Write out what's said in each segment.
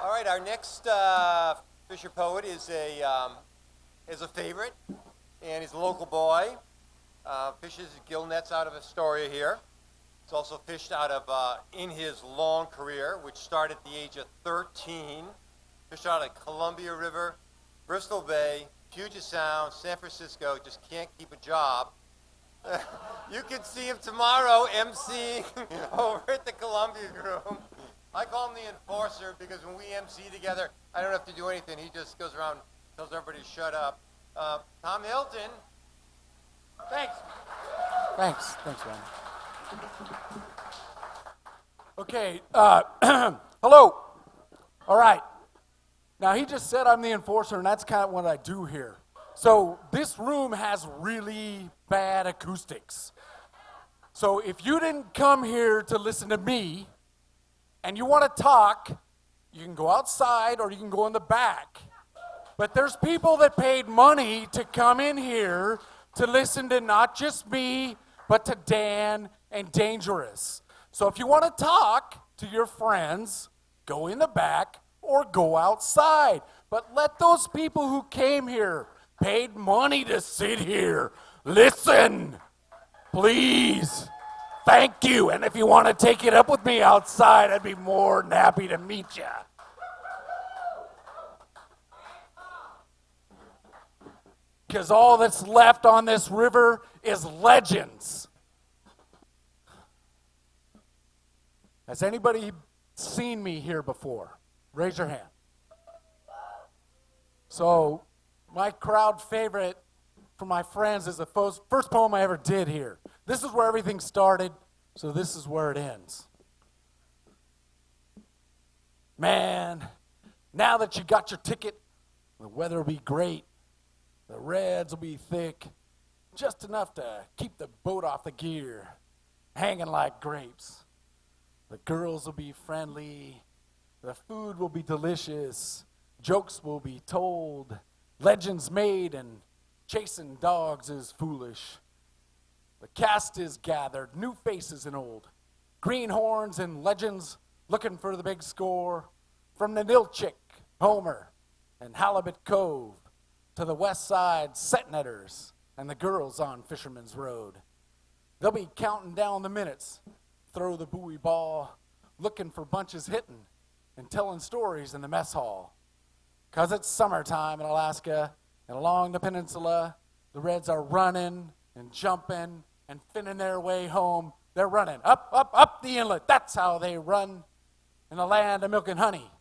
All right, our next Fisher poet is a favorite, and he's a local boy. Fishes gill nets out of Astoria here. He's also fished out of, in his long career, which started at the age of 13, fished out of Columbia River, Bristol Bay, Puget Sound, San Francisco, just can't keep a job. You can see him tomorrow emceeing over at the Columbia Room. I call him the enforcer because when we MC together, I don't have to do anything. He just goes around and tells everybody to shut up. Tom Hilton. Thanks. Thanks, Ryan. Okay, hello. All right. Now, he just said I'm the enforcer, and that's kind of what I do here. So this room has really bad acoustics. So if you didn't come here to listen to me, and you want to talk, you can go outside or you can go in the back. But there's people that paid money to come in here to listen to not just me, but to Dan and Dangerous. So if you want to talk to your friends, go in the back or go outside. But let those people who came here, paid money to sit here, listen, please. Thank you, and if you want to take it up with me outside, I'd be more than happy to meet you. Because all that's left on this river is legends. Has anybody seen me here before? Raise your hand. So, my crowd favorite for my friends is the first poem I ever did here. This is where everything started, so this is where it ends. Man, now that you got your ticket, the weather will be great, the reds will be thick, just enough to keep the boat off the gear, hanging like grapes. The girls will be friendly, the food will be delicious, jokes will be told, legends made, and chasing dogs is foolish. The cast is gathered, new faces and old, greenhorns and legends looking for the big score. From the Nilchik, Homer, and Halibut Cove to the west side set-netters and the girls on Fisherman's Road. They'll be counting down the minutes, throw the buoy ball, looking for bunches hitting and telling stories in the mess hall. 'Cause it's summertime in Alaska, and along the peninsula, the Reds are running and jumping and finning their way home. They're running up the inlet. That's how they run in the land of milk and honey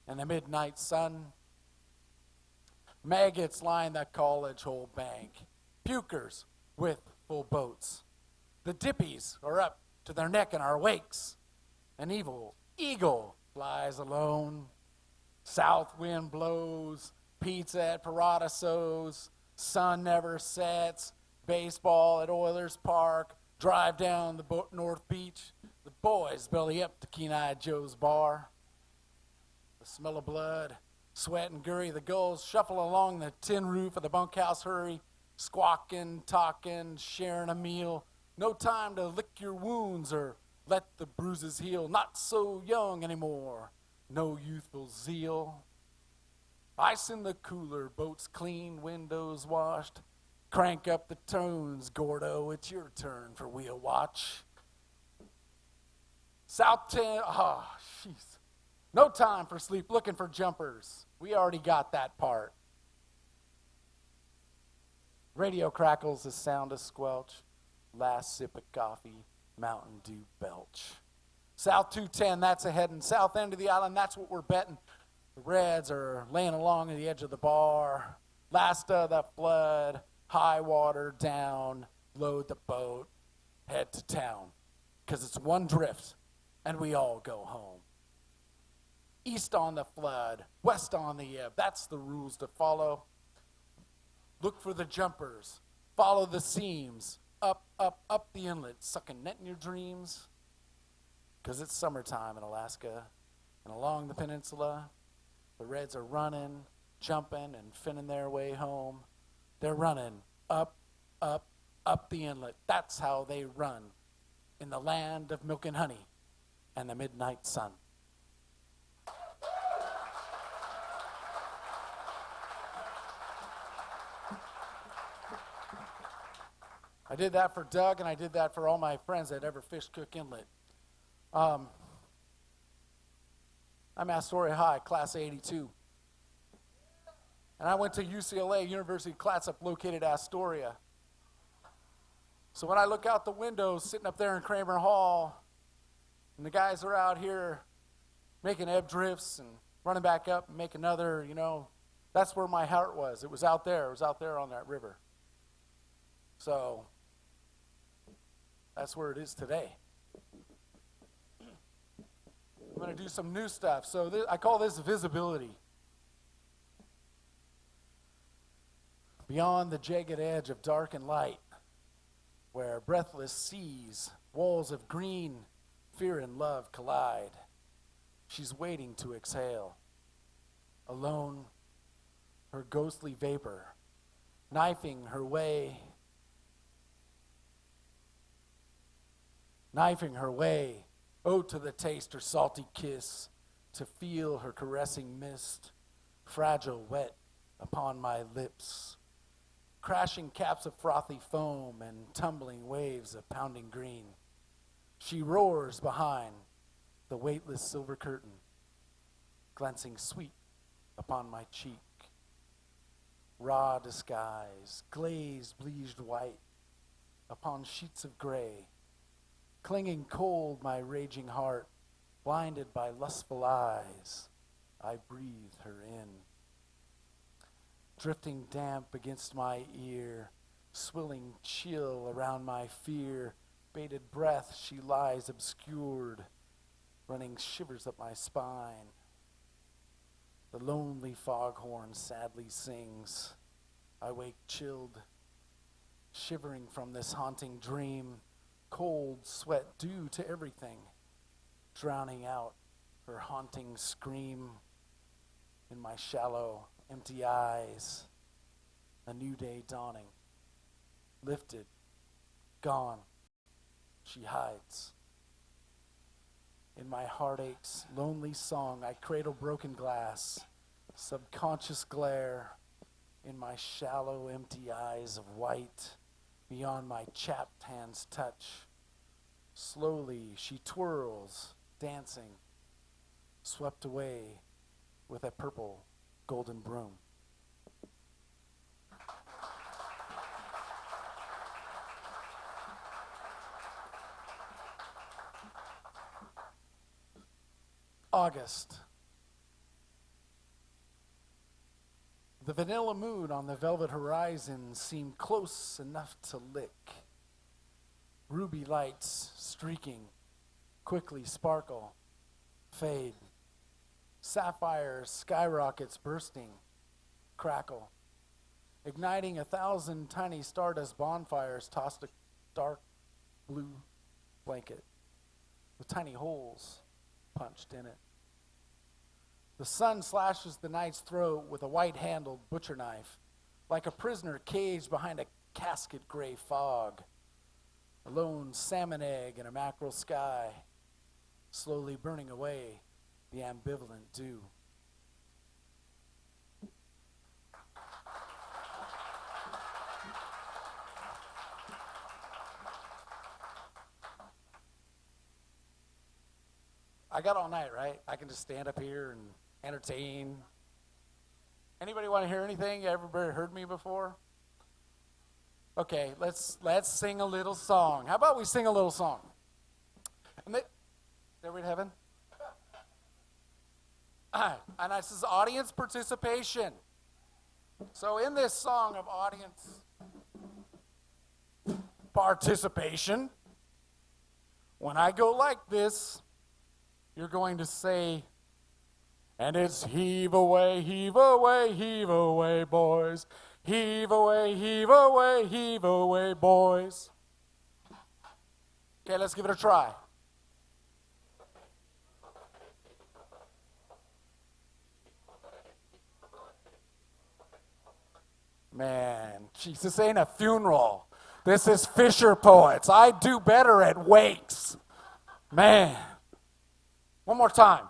and the midnight sun. Maggots line the college hole bank, pukers with full boats. The dippies are up to their neck in our wakes. An evil eagle flies alone. South wind blows, pizza at Paradiso's, sun never sets, baseball at Oilers Park, drive down the North Beach, the boys belly up to Keen-Eyed Joe's bar. The smell of blood, sweat and gurry, the gulls shuffle along the tin roof of the bunkhouse hurry, squawking, talking, sharing a meal. No time to lick your wounds or let the bruises heal. Not so young anymore, no youthful zeal. Ice in the cooler, boats clean, windows washed. Crank up the tones, Gordo, it's your turn for wheel watch. South 10, jeez. No time for sleep, looking for jumpers. We already got that part. Radio crackles, the sound of squelch. Last sip of coffee, Mountain Dew belch. South 210, that's ahead, and south end of the island, that's what we're betting. The Reds are laying along the edge of the bar. Last of the flood, high water down, load the boat, head to town. 'Cause it's one drift, and we all go home. East on the flood, west on the ebb, that's the rules to follow. Look for the jumpers, follow the seams, up the inlet, sucking net in your dreams. 'Cause it's summertime in Alaska, and along the peninsula, the Reds are running, jumping, and finning their way home. They're running up the inlet. That's how they run in the land of milk and honey and the midnight sun. I did that for Doug, and I did that for all my friends that ever fished Cook Inlet. I'm Astoria High, class of 82. And I went to UCLA, University of Clatsop, located Astoria. So when I look out the window, sitting up there in Kramer Hall, and the guys are out here making ebb drifts and running back up and make another, that's where my heart was. It was out there. It was out there on that river. So that's where it is today. I'm going to do some new stuff. So I call this visibility. Beyond the jagged edge of dark and light, where breathless seas, walls of green, fear and love collide, she's waiting to exhale. Alone, her ghostly vapor, knifing her way, oh, to the taste her salty kiss, to feel her caressing mist, fragile, wet upon my lips, crashing caps of frothy foam and tumbling waves of pounding green. She roars behind the weightless silver curtain, glancing sweet upon my cheek. Raw disguise, glazed, bleached white, upon sheets of gray, clinging cold my raging heart, blinded by lustful eyes, I breathe her in. Drifting damp against my ear, swilling chill around my fear, bated breath she lies obscured, running shivers up my spine. The lonely foghorn sadly sings. I wake chilled, shivering from this haunting dream, cold sweat due to everything, drowning out her haunting scream. In my shallow, empty eyes, a new day dawning, lifted, gone, she hides. In my heartache's lonely song, I cradle broken glass, subconscious glare, in my shallow, empty eyes of white, beyond my chapped hand's touch. Slowly she twirls, dancing, swept away with a purple golden broom. August. The vanilla moon on the velvet horizon seemed close enough to lick. Ruby lights streaking, quickly sparkle, fade. Sapphire skyrockets bursting, crackle. Igniting 1,000 tiny stardust bonfires tossed a dark blue blanket with tiny holes punched in it. The sun slashes the night's throat with a white-handled butcher knife, like a prisoner caged behind a casket-gray fog. A lone salmon egg in a mackerel sky, slowly burning away the ambivalent dew. I got all night, right? I can just stand up here and entertain. Anybody want to hear anything? Everybody heard me before? Okay, let's sing a little song. How about we sing a little song? Stairway to Heaven? And this is audience participation. So in this song of audience participation, when I go like this, you're going to say, and it's heave away, boys. Heave away, boys. Okay, let's give it a try. Man, jeez, this ain't a funeral. This is Fisher Poets. I do better at wakes. Man. One more time.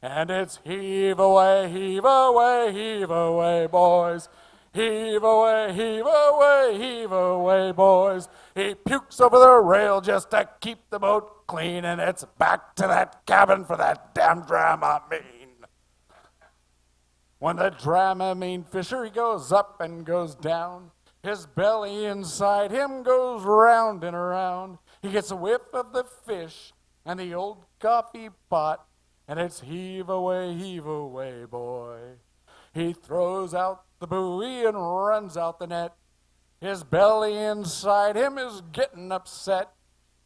And it's heave away, boys. heave away, boys. He pukes over the rail just to keep the boat clean, and it's back to that cabin for that damn Dramamine. When the Dramamine fisher, he goes up and goes down. His belly inside him goes round and around. He gets a whiff of the fish and the old coffee pot, and it's heave away, boy. He throws out the buoy and runs out the net. His belly inside him is getting upset.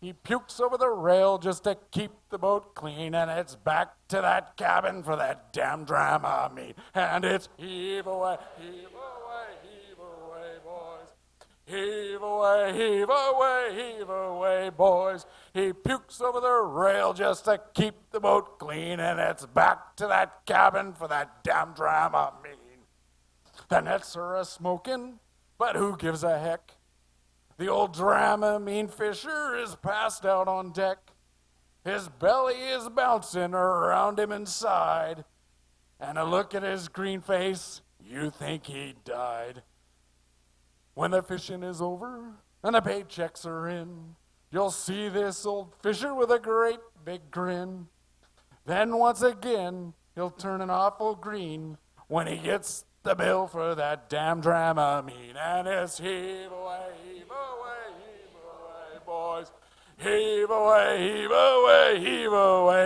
He pukes over the rail just to keep the boat clean, and it's back to that cabin for that damn Dramamine. And it's heave away, boys. Heave away, boys. He pukes over the rail just to keep the boat clean, and it's back to that cabin for that damn Dramamine. The nets are a-smoking, but who gives a heck? The old Dramamine fisher is passed out on deck. His belly is bouncing around him inside, and a look at his green face, you think he died. When the fishing is over and the paychecks are in, you'll see this old fisher with a great big grin. Then once again, he'll turn an awful green when he gets the bill for that damn Dramamine. And it's heave away, boys. Heave away,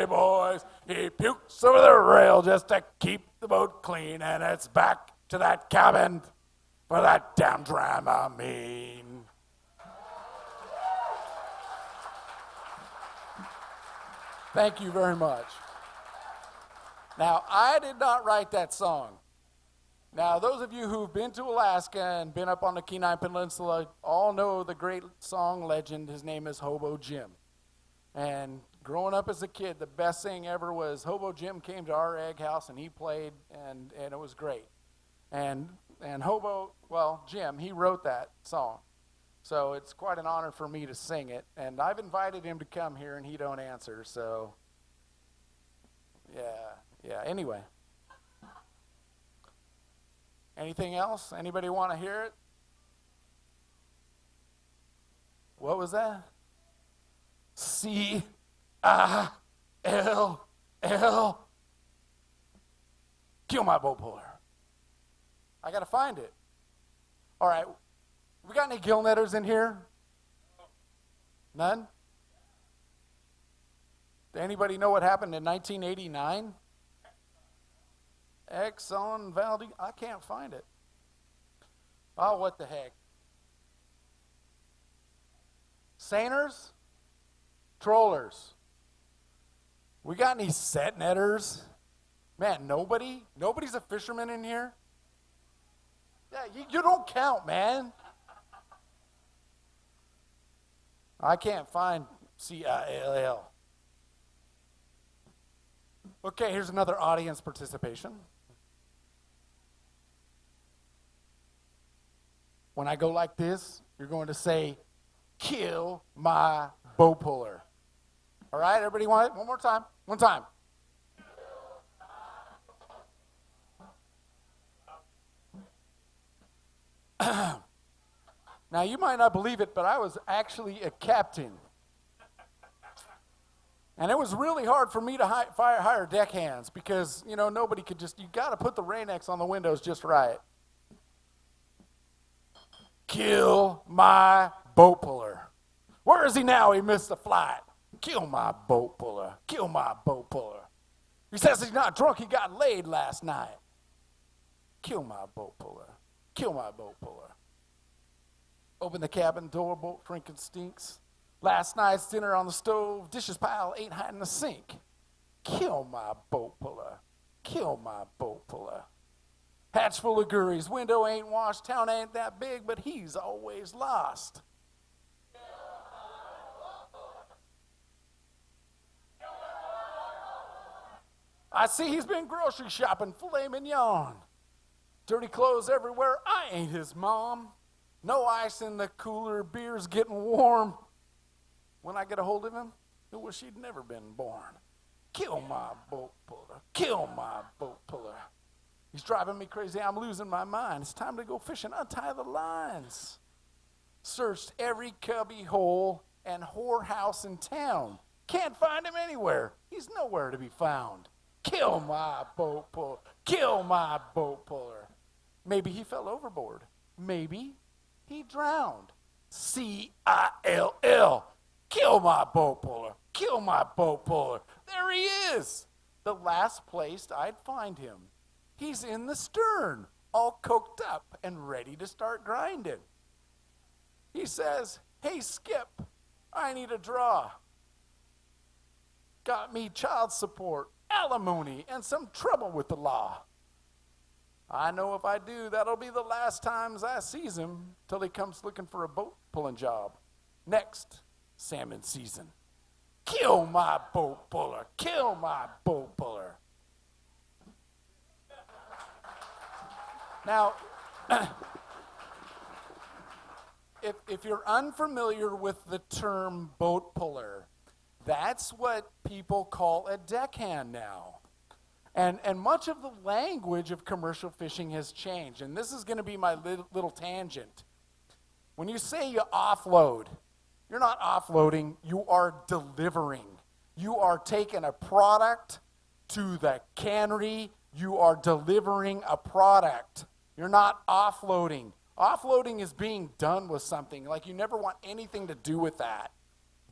boys. He pukes over the rail just to keep the boat clean, and it's back to that cabin for that damn Dramamine. Thank you very much. Now, I did not write that song. Now, those of you who've been to Alaska and been up on the Kenai Peninsula all know the great song legend. His name is Hobo Jim. And growing up as a kid, the best thing ever was Hobo Jim came to our egg house and he played, and it was great. And Jim, he wrote that song. So it's quite an honor for me to sing it. And I've invited him to come here and he don't answer, so yeah, anyway. Anything else? Anybody want to hear it? What was that? C-I-L-L. Kill my boat puller. I got to find it. All right. We got any gill netters in here? None? Does anybody know what happened in 1989? Exxon Valdez. I can't find it. Oh, what the heck. Seiners? Trollers. We got any set netters? Man, nobody? Nobody's a fisherman in here? Yeah, you don't count, man. I can't find C-I-L-L. Okay, here's another audience participation. When I go like this, you're going to say, kill my boat puller. All right, everybody want it? One more time. One time. Now, you might not believe it, but I was actually a captain. And it was really hard for me to hire deckhands because, nobody could you got to put the Rain-X on the windows just right. Kill my boat puller. Where is he now? He missed the flight. Kill my boat puller. Kill my boat puller. He says he's not drunk. He got laid last night. Kill my boat puller. Kill my boat puller. Open the cabin door, boat drinking stinks. Last night's dinner on the stove, dishes pile ain't hiding the sink. Kill my boat puller. Kill my boat puller. Hatch full of gurries, window ain't washed, town ain't that big, but he's always lost. I see he's been grocery shopping, filet mignon. Dirty clothes everywhere, I ain't his mom. No ice in the cooler, beer's getting warm. When I get a hold of him, I wish he'd never been born. Kill my boat puller. Kill my boat puller. He's driving me crazy. I'm losing my mind. It's time to go fishing. Untie the lines. Searched every cubby hole and whorehouse in town. Can't find him anywhere. He's nowhere to be found. Kill my boat puller. Kill my boat puller. Maybe he fell overboard. Maybe he drowned. C-I-L-L. Kill my boat puller. Kill my boat puller. There he is. The last place I'd find him. He's in the stern, all coked up and ready to start grinding. He says, "Hey, Skip, I need a draw. Got me child support, alimony, and some trouble with the law. I know if I do, that'll be the last times I sees him till he comes looking for a boat pulling job. Next salmon season. Kill my boat puller. Kill my boat puller." Now, if you're unfamiliar with the term boat puller, that's what people call a deckhand now. And much of the language of commercial fishing has changed. And this is going to be my little tangent. When you say you offload, you're not offloading, you are delivering. You are taking a product to the cannery. You are delivering a product. You're not offloading. Offloading is being done with something. Like you never want anything to do with that.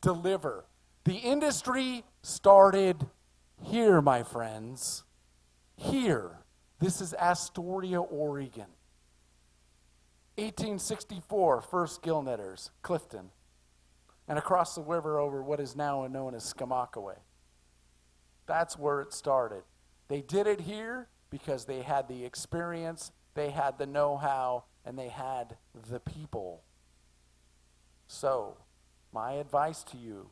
Deliver. The industry started here, my friends. Here. This is Astoria, Oregon. 1864, first gill netters, Clifton. And across the river over what is now known as Skamakaway. That's where it started. They did it here because they had the experience, they had the know-how, and they had the people. So, my advice to you,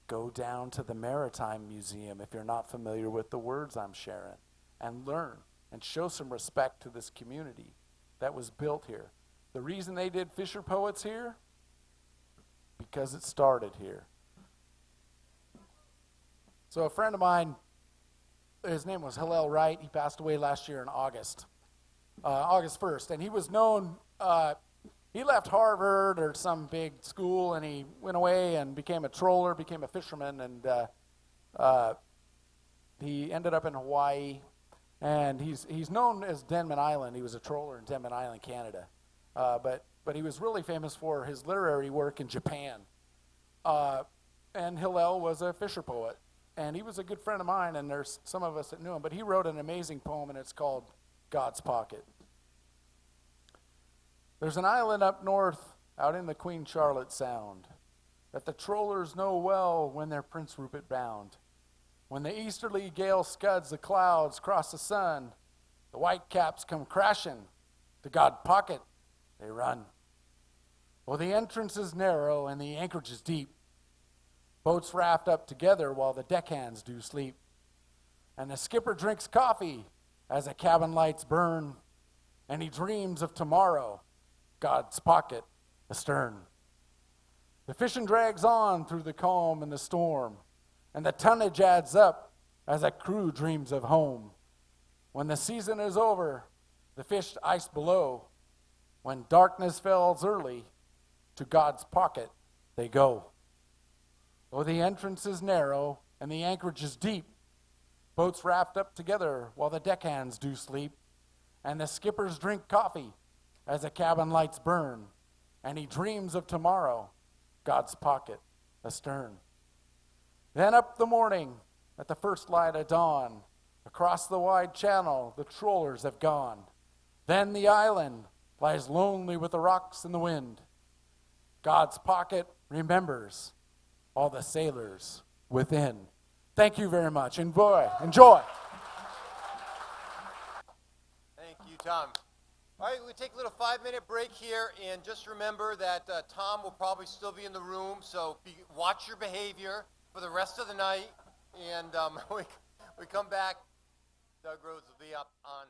go down to the Maritime Museum if you're not familiar with the words I'm sharing, and learn and show some respect to this community that was built here. The reason they did Fisher Poets here, because it started here. So a friend of mine, his name was Hillel Wright. He passed away last year in August 1st. And he was known, he left Harvard or some big school, and he went away and became a troller, became a fisherman, and he ended up in Hawaii. And he's known as Denman Island. He was a troller in Denman Island, Canada. But he was really famous for his literary work in Japan. And Hillel was a fisher poet. And he was a good friend of mine, and there's some of us that knew him. But he wrote an amazing poem, and it's called God's Pocket. There's an island up north, out in the Queen Charlotte Sound, that the trollers know well when they're Prince Rupert bound. When the easterly gale scuds the clouds across the sun, the whitecaps come crashing to God Pocket. They run. Well, the entrance is narrow and the anchorage is deep. Boats raft up together while the deckhands do sleep. And the skipper drinks coffee as the cabin lights burn. And he dreams of tomorrow, God's Pocket astern. The fishing drags on through the calm and the storm. And the tonnage adds up as a crew dreams of home. When the season is over, the fish ice below. When darkness falls early, to God's Pocket they go. Though the entrance is narrow and the anchorage is deep, boats raft up together while the deckhands do sleep, and the skippers drink coffee as the cabin lights burn, and he dreams of tomorrow, God's Pocket astern. Then up the morning, at the first light of dawn, across the wide channel the trollers have gone. Then the island lies lonely with the rocks and the wind. God's Pocket remembers all the sailors within. Thank you very much. Enjoy. Thank you, Tom. All right, we take a little 5-minute break here, and just remember that Tom will probably still be in the room, so watch your behavior for the rest of the night, and we come back, Doug Rhodes will be up on